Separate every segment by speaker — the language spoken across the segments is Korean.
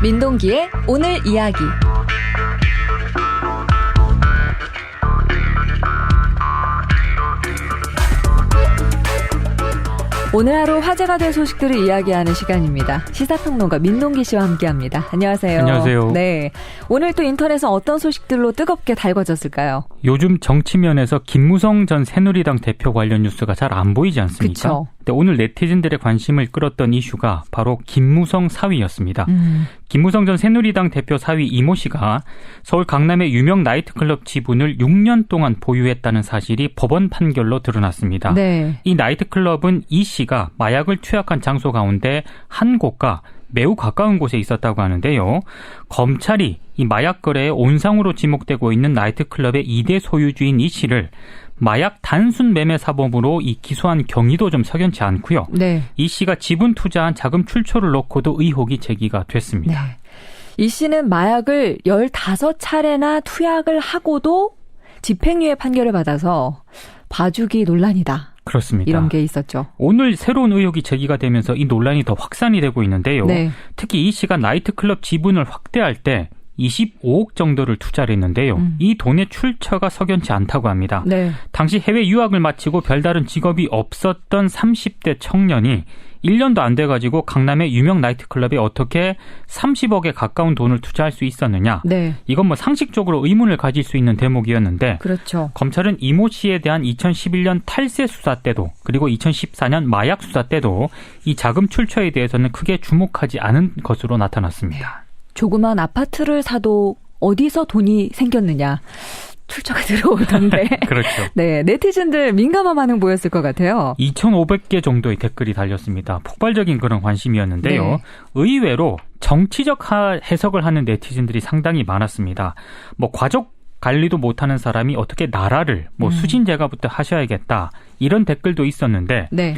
Speaker 1: 민동기의 오늘 이야기. 오늘 하루 화제가 된 소식들을 이야기하는 시간입니다. 시사평론가 민동기 씨와 함께합니다. 안녕하세요.
Speaker 2: 안녕하세요.
Speaker 1: 네, 오늘 또 인터넷은 어떤 소식들로 뜨겁게 달궈졌을까요?
Speaker 2: 요즘 정치면에서 김무성 전 새누리당 대표 관련 뉴스가 잘 안 보이지 않습니까?
Speaker 1: 그쵸.
Speaker 2: 근데 오늘 네티즌들의 관심을 끌었던 이슈가 바로 김무성 사위였습니다. 김무성 전 새누리당 대표 사위 이모 씨가 서울 강남의 유명 나이트클럽 지분을 6년 동안 보유했다는 사실이 법원 판결로 드러났습니다.
Speaker 1: 네.
Speaker 2: 이 나이트클럽은 이 씨가 마약을 투약한 장소 가운데 한 곳과 매우 가까운 곳에 있었다고 하는데요. 검찰이 이 마약 거래의 온상으로 지목되고 있는 나이트클럽의 2대 소유주인 이 씨를 마약 단순 매매 사범으로 이 기소한 경위도 좀 석연치 않고요.
Speaker 1: 네.
Speaker 2: 이 씨가 지분 투자한 자금 출처를 놓고도 의혹이 제기가 됐습니다.
Speaker 1: 네. 이 씨는 마약을 15차례나 투약을 하고도 집행유예 판결을 받아서 봐주기 논란이다.
Speaker 2: 그렇습니다.
Speaker 1: 이런 게 있었죠.
Speaker 2: 오늘 새로운 의혹이 제기가 되면서 이 논란이 더 확산이 되고 있는데요.
Speaker 1: 네.
Speaker 2: 특히 이 씨가 나이트클럽 지분을 확대할 때 25억 정도를 투자를 했는데요. 이 돈의 출처가 석연치 않다고 합니다.
Speaker 1: 네.
Speaker 2: 당시 해외 유학을 마치고 별다른 직업이 없었던 30대 청년이 1년도 안 돼가지고 강남의 유명 나이트클럽에 어떻게 30억에 가까운 돈을 투자할 수 있었느냐.
Speaker 1: 네.
Speaker 2: 이건 뭐 상식적으로 의문을 가질 수 있는 대목이었는데
Speaker 1: 그렇죠.
Speaker 2: 검찰은 이모 씨에 대한 2011년 탈세 수사 때도 그리고 2014년 마약 수사 때도 이 자금 출처에 대해서는 크게 주목하지 않은 것으로 나타났습니다.
Speaker 1: 조그만 아파트를 사도 어디서 돈이 생겼느냐. 출처가 들어오던데.
Speaker 2: 그렇죠.
Speaker 1: 네, 네티즌들 민감한 반응 보였을 것 같아요.
Speaker 2: 2,500개 정도의 댓글이 달렸습니다. 폭발적인 그런 관심이었는데요.
Speaker 1: 네.
Speaker 2: 의외로 정치적 해석을 하는 네티즌들이 상당히 많았습니다. 뭐 과적 관리도 못하는 사람이 어떻게 나라를 수진제가부터 하셔야겠다. 이런 댓글도 있었는데
Speaker 1: 네.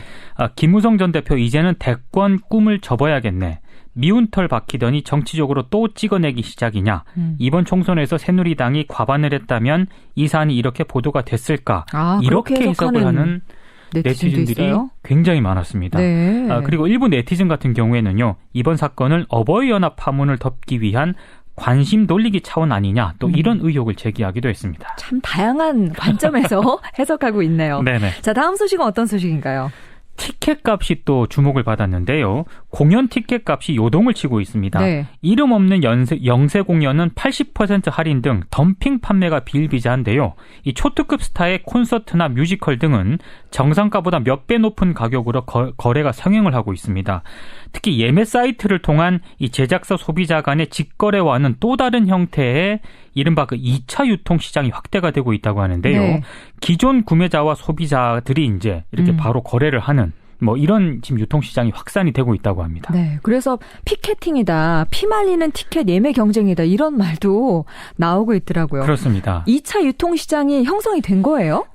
Speaker 2: 김무성 전 대표 이제는 대권 꿈을 접어야겠네. 미운 털 박히더니 정치적으로 또 찍어내기 시작이냐. 이번 총선에서 새누리당이 과반을 했다면 이 사안이 이렇게 보도가 됐을까. 이렇게 해석을 하는 네티즌들이
Speaker 1: 있어요?
Speaker 2: 굉장히 많았습니다.
Speaker 1: 네.
Speaker 2: 그리고 일부 네티즌 같은 경우에는요. 이번 사건을 어버이연합 파문을 덮기 위한 관심 돌리기 차원 아니냐. 또 이런 의혹을 제기하기도 했습니다.
Speaker 1: 참 다양한 관점에서 해석하고 있네요.
Speaker 2: 네네.
Speaker 1: 자, 다음 소식은 어떤 소식인가요?
Speaker 2: 티켓 값이 또 주목을 받았는데요. 공연 티켓 값이 요동을 치고 있습니다.
Speaker 1: 네.
Speaker 2: 이름 없는 영세 공연은 80% 할인 등 덤핑 판매가 비일비재한데요. 이 초특급 스타의 콘서트나 뮤지컬 등은 정상가보다 몇 배 높은 가격으로 거래가 성행을 하고 있습니다. 특히 예매 사이트를 통한 이 제작사 소비자 간의 직거래와는 또 다른 형태의 이른바 그 2차 유통 시장이 확대가 되고 있다고 하는데요.
Speaker 1: 네.
Speaker 2: 기존 구매자와 소비자들이 이제 이렇게 바로 거래를 하는 이런 지금 유통 시장이 확산이 되고 있다고 합니다.
Speaker 1: 네. 그래서 피켓팅이다, 피말리는 티켓 예매 경쟁이다 이런 말도 나오고 있더라고요.
Speaker 2: 그렇습니다.
Speaker 1: 2차 유통 시장이 형성이 된 거예요?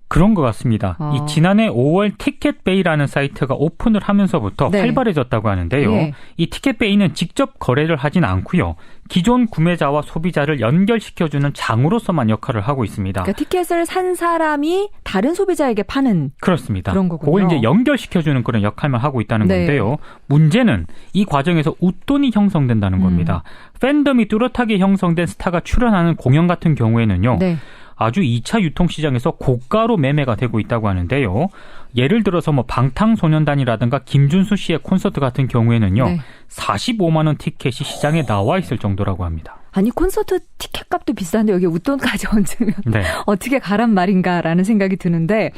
Speaker 2: 그런 것 같습니다. 이 지난해 5월 티켓베이라는 사이트가 오픈을 하면서부터
Speaker 1: 네.
Speaker 2: 활발해졌다고 하는데요.
Speaker 1: 네.
Speaker 2: 이 티켓베이는 직접 거래를 하진 않고요. 기존 구매자와 소비자를 연결시켜주는 장으로서만 역할을 하고 있습니다.
Speaker 1: 그러니까 티켓을 산 사람이 다른 소비자에게 파는
Speaker 2: 그렇습니다.
Speaker 1: 그런 거군요.
Speaker 2: 그걸 이제 연결시켜주는 그런 역할만 하고 있다는
Speaker 1: 네.
Speaker 2: 건데요. 문제는 이 과정에서 웃돈이 형성된다는 겁니다. 팬덤이 뚜렷하게 형성된 스타가 출연하는 공연 같은 경우에는요.
Speaker 1: 네.
Speaker 2: 아주 2차 유통시장에서 고가로 매매가 되고 있다고 하는데요. 예를 들어서 방탄소년단이라든가 김준수 씨의 콘서트 같은 경우에는요.
Speaker 1: 네.
Speaker 2: 45만 원 티켓이 시장에 나와 있을 정도라고 합니다.
Speaker 1: 아니 콘서트 티켓 값도 비싼데 여기 웃돈까지 얹으면
Speaker 2: 네.
Speaker 1: 어떻게 가란 말인가라는 생각이 드는데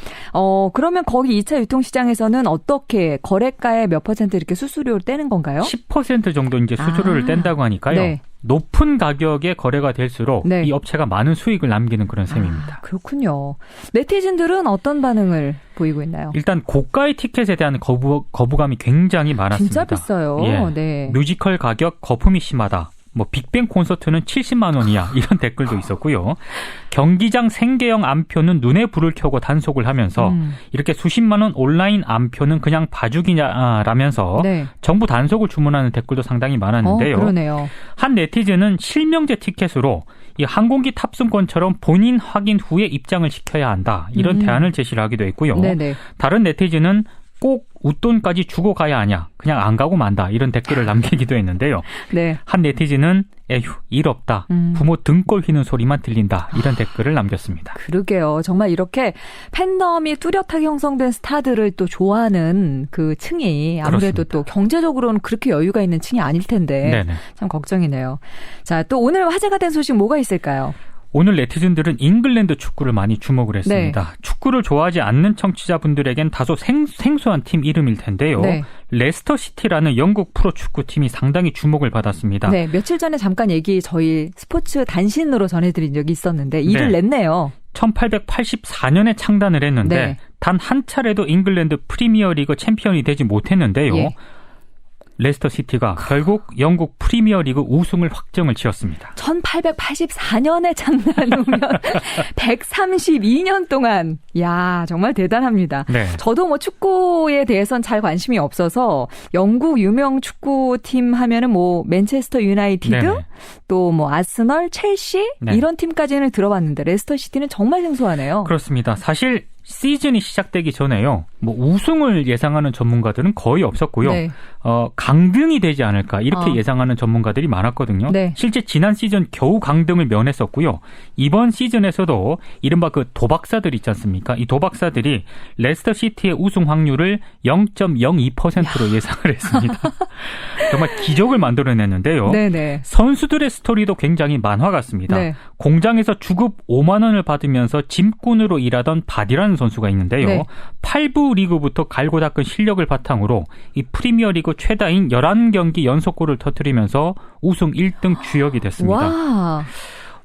Speaker 1: 그러면 거기 2차 유통시장에서는 어떻게 거래가의 몇 % 이렇게 수수료를 떼는 건가요?
Speaker 2: 10% 정도 이제 수수료를 뗀다고 하니까요.
Speaker 1: 네.
Speaker 2: 높은 가격에 거래가 될수록
Speaker 1: 네.
Speaker 2: 이 업체가 많은 수익을 남기는 그런 셈입니다.
Speaker 1: 그렇군요. 네티즌들은 어떤 반응을 보이고 있나요?
Speaker 2: 일단 고가의 티켓에 대한 거부감이 굉장히 많았습니다.
Speaker 1: 진짜 비싸요.
Speaker 2: 예.
Speaker 1: 네.
Speaker 2: 뮤지컬 가격 거품이 심하다. 빅뱅 콘서트는 70만 원이야. 이런 댓글도 있었고요. 경기장 생계형 암표는 눈에 불을 켜고 단속을 하면서 이렇게 수십만 원 온라인 암표는 그냥 봐주기냐라면서
Speaker 1: 네.
Speaker 2: 정부 단속을 주문하는 댓글도 상당히 많았는데요.
Speaker 1: 그러네요.
Speaker 2: 한 네티즌은 실명제 티켓으로 이 항공기 탑승권처럼 본인 확인 후에 입장을 시켜야 한다. 이런 대안을 제시를 하기도 했고요.
Speaker 1: 네네.
Speaker 2: 다른 네티즌은 꼭 웃돈까지 주고 가야 하냐. 그냥 안 가고 만다. 이런 댓글을 남기기도 했는데요.
Speaker 1: 네.
Speaker 2: 한 네티즌은 에휴 일 없다. 부모 등골 휘는 소리만 들린다. 이런 댓글을 남겼습니다.
Speaker 1: 그러게요. 정말 이렇게 팬덤이 뚜렷하게 형성된 스타들을 또 좋아하는 그 층이 아무래도
Speaker 2: 그렇습니다.
Speaker 1: 또 경제적으로는 그렇게 여유가 있는 층이 아닐 텐데
Speaker 2: 네네.
Speaker 1: 참 걱정이네요. 자, 또 오늘 화제가 된 소식 뭐가 있을까요?
Speaker 2: 오늘 네티즌들은 잉글랜드 축구를 많이 주목을 했습니다.
Speaker 1: 네.
Speaker 2: 축구를 좋아하지 않는 청취자분들에겐 다소 생소한 팀 이름일 텐데요.
Speaker 1: 네.
Speaker 2: 레스터 시티라는 영국 프로축구팀이 상당히 주목을 받았습니다.
Speaker 1: 네, 며칠 전에 잠깐 얘기 저희 스포츠 단신으로 전해드린 적이 있었는데 일을 냈네요.
Speaker 2: 1884년에 창단을 했는데
Speaker 1: 네.
Speaker 2: 단 한 차례도 잉글랜드 프리미어리그 챔피언이 되지 못했는데요.
Speaker 1: 예. 레스터
Speaker 2: 시티가 결국 영국 프리미어리그 우승을 확정을 지었습니다.
Speaker 1: 1884년에 창단하면 132년 동안 야 정말 대단합니다.
Speaker 2: 네.
Speaker 1: 저도 뭐 축구에 대해서는 잘 관심이 없어서 영국 유명 축구팀 하면은 뭐 맨체스터 유나이티드 또 뭐 아스널, 첼시 이런 팀까지는 들어봤는데 레스터 시티는 정말 생소하네요.
Speaker 2: 그렇습니다. 사실 시즌이 시작되기 전에요. 뭐 우승을 예상하는 전문가들은 거의 없었고요.
Speaker 1: 네.
Speaker 2: 강등이 되지 않을까 이렇게 예상하는 전문가들이 많았거든요.
Speaker 1: 네.
Speaker 2: 실제 지난 시즌 겨우 강등을 면했었고요. 이번 시즌에서도 이른바 그 도박사들 있지 않습니까? 이 도박사들이 레스터 시티의 우승 확률을 0.02%로 예상을 했습니다. 정말 기적을 만들어냈는데요.
Speaker 1: 네네.
Speaker 2: 선수들의 스토리도 굉장히 만화 같습니다.
Speaker 1: 네.
Speaker 2: 공장에서 주급 5만 원을 받으면서 짐꾼으로 일하던 바디라는 선수가 있는데요.
Speaker 1: 네.
Speaker 2: 8부 리그부터 갈고 닦은 실력을 바탕으로 이 프리미어리그 최다인 11경기 연속골을 터뜨리면서 우승 1등 주역이 됐습니다.
Speaker 1: 와.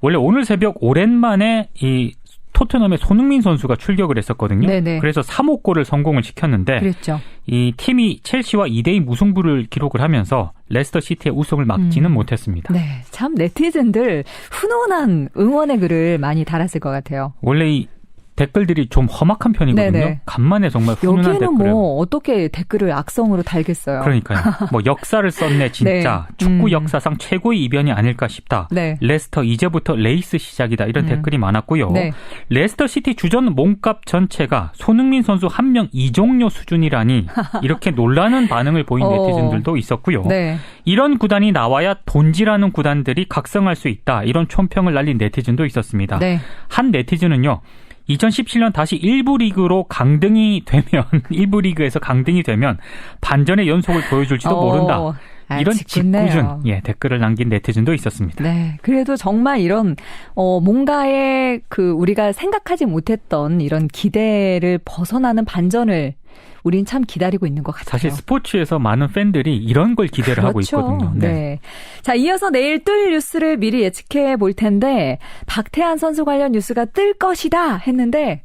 Speaker 2: 원래 오늘 새벽 오랜만에 이 토트넘의 손흥민 선수가 출격을 했었거든요.
Speaker 1: 네네.
Speaker 2: 그래서 3호 골을 성공을 시켰는데
Speaker 1: 그랬죠.
Speaker 2: 이 팀이 첼시와 2대2 무승부를 기록을 하면서 레스터 시티의 우승을 막지는 못했습니다.
Speaker 1: 네, 참 네티즌들 훈훈한 응원의 글을 많이 달았을 것 같아요.
Speaker 2: 원래 이 댓글들이 좀 험악한 편이거든요.
Speaker 1: 네네.
Speaker 2: 간만에 정말 훈훈한
Speaker 1: 여기에는
Speaker 2: 댓글을.
Speaker 1: 뭐 어떻게 댓글을 악성으로 달겠어요.
Speaker 2: 그러니까요. 뭐 역사를 썼네 진짜.
Speaker 1: 네.
Speaker 2: 축구 역사상 최고의 이변이 아닐까 싶다.
Speaker 1: 네.
Speaker 2: 레스터 이제부터 레이스 시작이다. 이런 댓글이 많았고요.
Speaker 1: 네.
Speaker 2: 레스터 시티 주전 몸값 전체가 손흥민 선수 한 명 이종료 수준이라니 이렇게 놀라는 반응을 보인 네티즌들도 있었고요.
Speaker 1: 네.
Speaker 2: 이런 구단이 나와야 돈지라는 구단들이 각성할 수 있다. 이런 촌평을 날린 네티즌도 있었습니다.
Speaker 1: 네.
Speaker 2: 한 네티즌은요. 2017년 다시 1부 리그로 강등이 되면 1부 리그에서 강등이 되면 반전의 연속을 보여줄지도 모른다. 이런 짓궂은 댓글을 남긴 네티즌도 있었습니다.
Speaker 1: 네, 그래도 정말 이런 뭔가의 그 우리가 생각하지 못했던 이런 기대를 벗어나는 반전을 우린 참 기다리고 있는 것 같아요.
Speaker 2: 사실 스포츠에서 많은 팬들이 이런 걸 기대를 하고 있거든요.
Speaker 1: 네. 자, 이어서 내일 뜰 뉴스를 미리 예측해 볼 텐데 박태환 선수 관련 뉴스가 뜰 것이다 했는데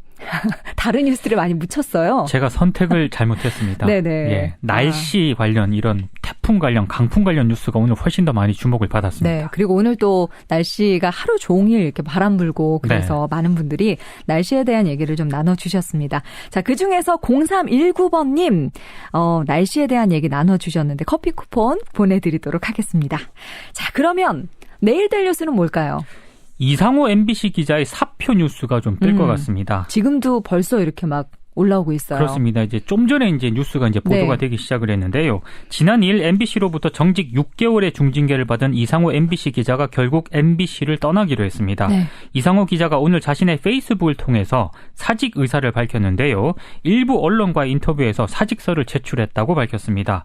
Speaker 1: 다른 뉴스를 많이 묻혔어요.
Speaker 2: 제가 선택을 잘못했습니다.
Speaker 1: 네네.
Speaker 2: 예, 날씨 관련 이런 태풍 관련 강풍 관련 뉴스가 오늘 훨씬 더 많이 주목을 받았습니다.
Speaker 1: 네. 그리고 오늘 또 날씨가 하루 종일 이렇게 바람 불고 그래서 많은 분들이 날씨에 대한 얘기를 좀 나눠주셨습니다. 자, 그중에서 0319번님 날씨에 대한 얘기 나눠주셨는데 커피 쿠폰 보내드리도록 하겠습니다. 자, 그러면 내일 될 뉴스는 뭘까요?
Speaker 2: 이상호 MBC 기자의 사표 뉴스가 좀 뜰 것 같습니다.
Speaker 1: 지금도 벌써 이렇게 막 올라오고 있어요.
Speaker 2: 그렇습니다. 이제 좀 전에 이제 뉴스가 이제 보도가 되기 시작을 했는데요. 지난 2일 MBC로부터 정직 6개월의 중징계를 받은 이상호 MBC 기자가 결국 MBC를 떠나기로 했습니다. 네. 이상호 기자가 오늘 자신의 페이스북을 통해서 사직 의사를 밝혔는데요. 일부 언론과의 인터뷰에서 사직서를 제출했다고 밝혔습니다.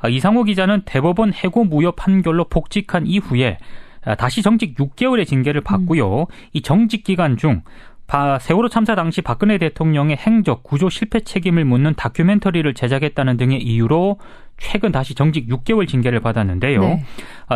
Speaker 2: 이상호 기자는 대법원 해고 무효 판결로 복직한 이후에 다시 정직 6개월의 징계를 받고요. 이 정직 기간 중 세월호 참사 당시 박근혜 대통령의 행적 구조 실패 책임을 묻는 다큐멘터리를 제작했다는 등의 이유로 최근 다시 정직 6개월 징계를 받았는데요. 네.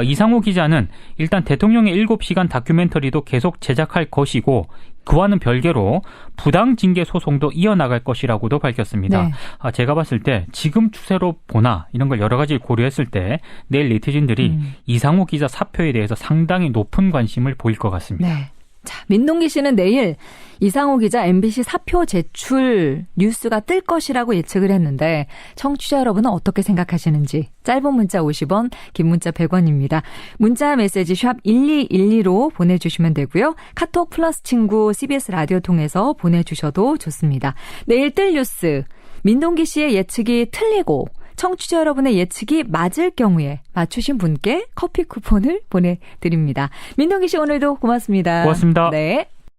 Speaker 2: 이상호 기자는 일단 대통령의 7시간 다큐멘터리도 계속 제작할 것이고 그와는 별개로 부당 징계 소송도 이어나갈 것이라고도 밝혔습니다. 네. 제가 봤을 때 지금 추세로 보나 이런 걸 여러 가지 고려했을 때 내일 네티즌들이 이상호 기자 사표에 대해서 상당히 높은 관심을 보일 것 같습니다.
Speaker 1: 네. 자, 민동기 씨는 내일 이상호 기자 MBC 사표 제출 뉴스가 뜰 것이라고 예측을 했는데 청취자 여러분은 어떻게 생각하시는지 짧은 문자 50원, 긴 문자 100원입니다. 문자 메시지 샵 1212로 보내주시면 되고요. 카톡 플러스 친구 CBS 라디오 통해서 보내주셔도 좋습니다. 내일 뜰 뉴스 민동기 씨의 예측이 틀리고 청취자 여러분의 예측이 맞을 경우에 맞추신 분께 커피 쿠폰을 보내드립니다. 민동기 씨 오늘도 고맙습니다.
Speaker 2: 고맙습니다.
Speaker 1: 네.